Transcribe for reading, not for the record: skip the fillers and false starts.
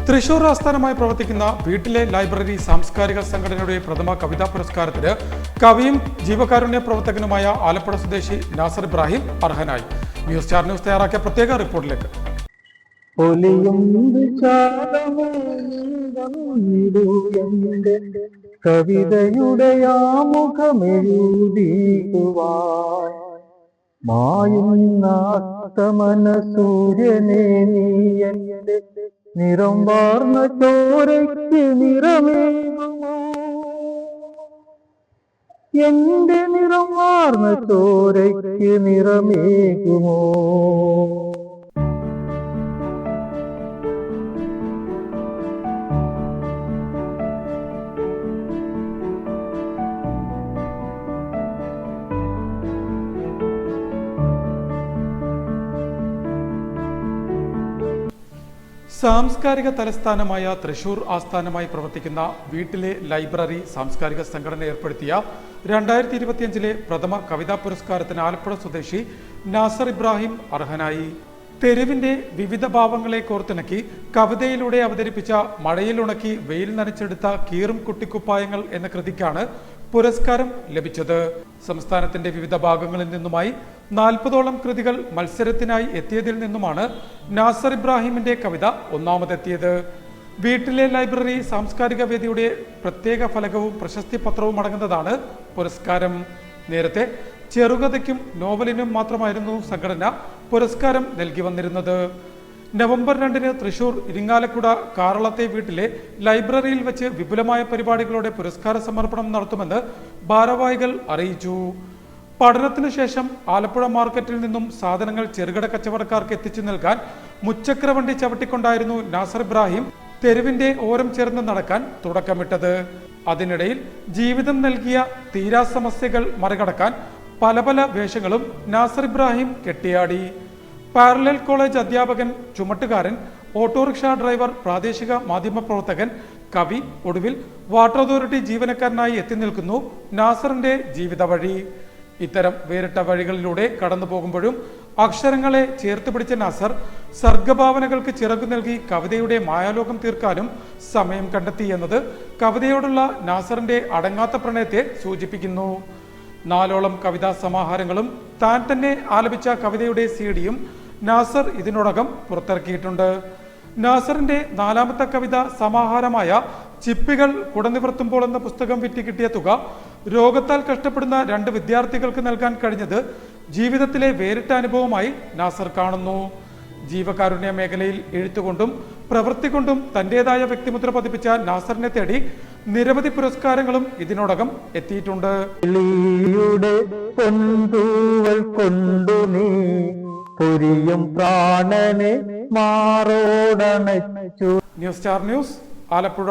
തൃശൂർ ആസ്ഥാനമായി പ്രവർത്തിക്കുന്ന വീട്ടിലെ ലൈബ്രറി സാംസ്കാരിക സംഘടനയുടെ പ്രഥമ കവിതാ പുരസ്കാരത്തിന് കവിയും ജീവകാരുണ്യ പ്രവർത്തകനുമായ ആലപ്പുഴ സ്വദേശി നാസർ ഇബ്രാഹിം അർഹനായി. ന്യൂസ് സ്റ്റാർ ന്യൂസ് തയ്യാറാക്കിയ പ്രത്യേക റിപ്പോർട്ടിലേക്ക്. കവിതയുടെ ആമുഖമെഴുതിടുവാൻ മായുന്നാസ്തമന സൂര്യനെ നീയന്റെ നിറം വാർന്ന ചോരയ്ക്ക് നിറമേകുമോ, എന്റെ നിറം വാർന്ന ചോരയ്ക്ക് നിറമേകുമോ. സാംസ്കാരിക തലസ്ഥാനമായ തൃശൂർ ആസ്ഥാനമായി പ്രവർത്തിക്കുന്ന വീട്ടിലെ ലൈബ്രറി സാംസ്കാരിക സംഘടന ഏർപ്പെടുത്തിയ 2025 പ്രഥമ കവിതാ പുരസ്കാരത്തിന് ആലപ്പുഴ സ്വദേശി നാസർ ഇബ്രാഹിം അർഹനായി. തെരുവിന്റെ വിവിധ ഭാവങ്ങളെ കോർത്തിണക്കി കവിതയിലൂടെ അവതരിപ്പിച്ച മഴയിലുണക്കി വെയിൽ നനച്ചെടുത്ത കീറും കുട്ടിക്കുപ്പായങ്ങൾ എന്ന കൃതിക്കാണ് പുരസ്കാരം ലഭിച്ചത്. സംസ്ഥാനത്തിന്റെ വിവിധ ഭാഗങ്ങളിൽ നിന്നുമായി 40ഓളം കൃതികൾ മത്സരത്തിനായി എത്തിയതിൽ നിന്നുമാണ് നാസർ ഇബ്രാഹിമിന്റെ കവിത ഒന്നാമതെത്തിയത്. വീട്ടിലെ ലൈബ്രറി സാംസ്കാരിക വേദിയുടെ പ്രത്യേക ഫലകവും പ്രശസ്തി പത്രവും അടങ്ങുന്നതാണ് പുരസ്കാരം. നേരത്തെ ചെറുകഥയ്ക്കും നോവലിനും മാത്രമായിരുന്നു സംഘടന പുരസ്കാരം നൽകി വന്നിരുന്നത്. നവംബർ 2 തൃശൂർ ഇരിങ്ങാലക്കുട കാറളത്തെ വീട്ടിലെ ലൈബ്രറിയിൽ വെച്ച് വിപുലമായ പരിപാടികളോടെ പുരസ്കാര സമർപ്പണം നടത്തുമെന്ന് ഭാരവാഹികൾ അറിയിച്ചു. പഠനത്തിനു ശേഷം ആലപ്പുഴ മാർക്കറ്റിൽ നിന്നും സാധനങ്ങൾ ചെറുകിട കച്ചവടക്കാർക്ക് എത്തിച്ചു നൽകാൻ മുച്ചക്രവണ്ടി ചവിട്ടിക്കൊണ്ടായിരുന്നു നാസർ ഇബ്രാഹിം തെരുവിന്റെ ഓരം ചേർന്ന് നടക്കാൻ തുടക്കമിട്ടത്. അതിനിടയിൽ ജീവിതം നൽകിയ തീരാ സമസ്യകൾ മറികടക്കാൻ പല പല വേഷങ്ങളും നാസർ ഇബ്രാഹിം കെട്ടിയാടി. പാരലൽ കോളേജ് അധ്യാപകൻ, ചുമട്ടുകാരൻ, ഓട്ടോറിക്ഷ ഡ്രൈവർ, പ്രാദേശിക മാധ്യമപ്രവർത്തകൻ, കവി, ഒടുവിൽ വാട്ടർ അതോറിറ്റി ജീവനക്കാരനായി എത്തി നിൽക്കുന്നു നാസറിന്റെ ജീവിത വഴി. ഇത്തരം വേറിട്ട വഴികളിലൂടെ കടന്നു പോകുമ്പോഴും അക്ഷരങ്ങളെ ചേർത്ത് പിടിച്ച നാസർ സർഗഭാവനകൾക്ക് ചിറകു നൽകി കവിതയുടെ മായാലോകം തീർക്കാനും സമയം കണ്ടെത്തി എന്നത് കവിതയോടുള്ള നാസറിന്റെ അടങ്ങാത്ത പ്രണയത്തെ സൂചിപ്പിക്കുന്നു. 4ഓളം കവിതാ സമാഹാരങ്ങളും താൻ തന്നെ ആലപിച്ച കവിതയുടെ CD-യും നാസർ ഇതിനോടകം പുറത്തിറക്കിയിട്ടുണ്ട്. നാസറിന്റെ 4ാമത്തെ കവിതാ സമാഹാരമായ ചിപ്പികൾ കുടനിവർത്തുമ്പോൾ എന്ന പുസ്തകം വിറ്റ് കിട്ടിയ തുക രോഗത്താൽ കഷ്ടപ്പെടുന്ന 2 വിദ്യാർത്ഥികൾക്ക് നൽകാൻ കഴിഞ്ഞത് ജീവിതത്തിലെ വേറിട്ട അനുഭവമായി നാസർ കാണുന്നു. ജീവകാരുണ്യ മേഖലയിൽ എഴുത്തുകൊണ്ടും പ്രവൃത്തി കൊണ്ടും തന്റേതായ വ്യക്തിമുദ്ര പതിപ്പിച്ച നാസറിനെ തേടി നിരവധി പുരസ്കാരങ്ങളും ഇതിനോടകം എത്തിയിട്ടുണ്ട്. News star news Alappuzha.